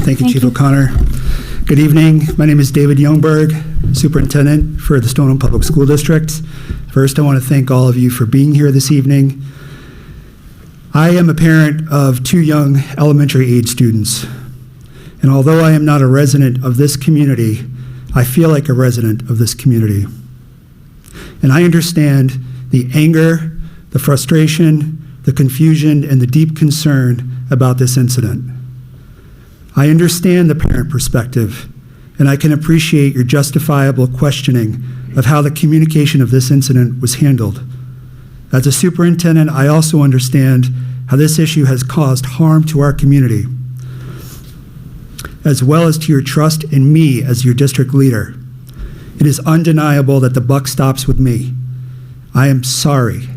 Thank you, Chief O'Connor. Good evening. My name is David Youngberg, Superintendent for the Stoneham Public School District. First, I want to thank all of you for being here this evening. I am a parent of two young elementary age students, and although I am not a resident of this community, I feel like a resident of this community. And I understand the anger, the frustration, the confusion, and the deep concern about this incident. I understand the parent perspective, and I can appreciate your justifiable questioning of how the communication of this incident was handled. As a superintendent, I also understand how this issue has caused harm to our community, as well as to your trust in me as your district leader. It is undeniable that the buck stops with me. I am sorry.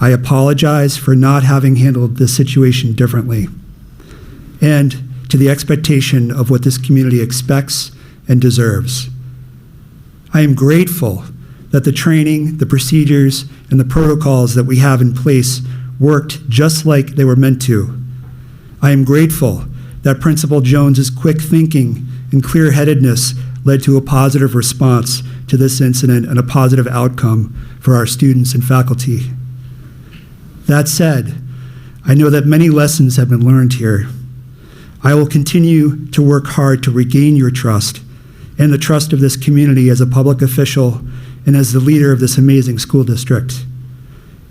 I apologize for not having handled this situation differently, and to the expectation of what this community expects and deserves. I am grateful that the training, the procedures, and the protocols that we have in place worked just like they were meant to. I am grateful that Principal Jones's quick thinking and clear-headedness led to a positive response to this incident and a positive outcome for our students and faculty. That said, I know that many lessons have been learned here. I will continue to work hard to regain your trust and the trust of this community as a public official and as the leader of this amazing school district.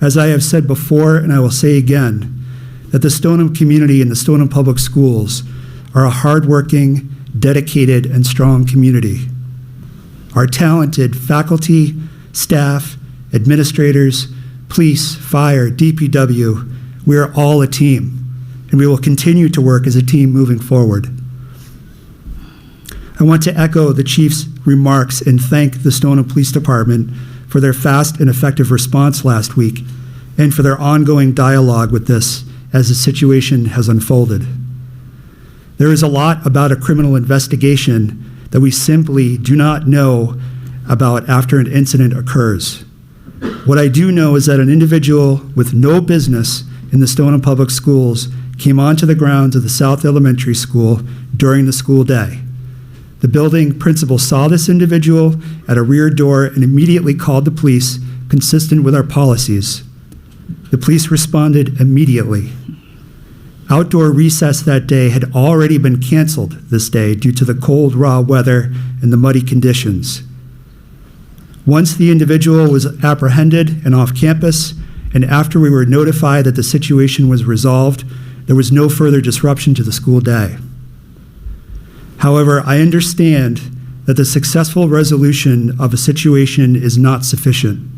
As I have said before, and I will say again, that the Stoneham community and the Stoneham Public Schools are a hardworking, dedicated, and strong community. Our talented faculty, staff, administrators, police, fire, DPW, we are all a team, and we will continue to work as a team moving forward. I want to echo the Chief's remarks and thank the Stoneham Police Department for their fast and effective response last week and for their ongoing dialogue with this as the situation has unfolded. There is a lot about a criminal investigation that we simply do not know about after an incident occurs. What I do know is that an individual with no business in the Stoneham Public Schools came onto the grounds of the South Elementary School during the school day. The building principal saw this individual at a rear door and immediately called the police, consistent with our policies. The police responded immediately. Outdoor recess that day had already been canceled this day due to the cold, raw weather and the muddy conditions. Once the individual was apprehended and off campus, and after we were notified that the situation was resolved, there was no further disruption to the school day. However, I understand that the successful resolution of a situation is not sufficient.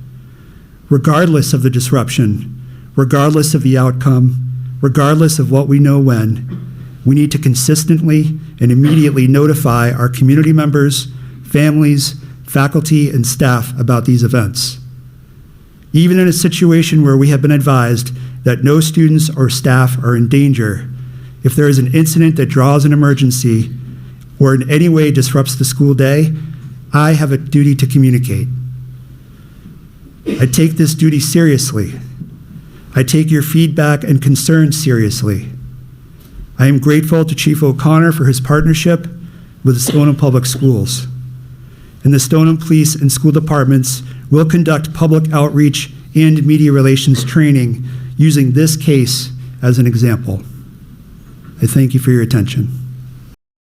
Regardless of the disruption, regardless of the outcome, regardless of what we know when, we need to consistently and immediately notify our community members, families, faculty, and staff about these events. Even in a situation where we have been advised that no students or staff are in danger, if there is an incident that draws an emergency or in any way disrupts the school day, I have a duty to communicate. I take this duty seriously. I take your feedback and concerns seriously. I am grateful to Chief O'Connor for his partnership with the Stoneham Public Schools. And the Stoneham Police and School Departments will conduct public outreach and media relations training using this case as an example. I thank you for your attention.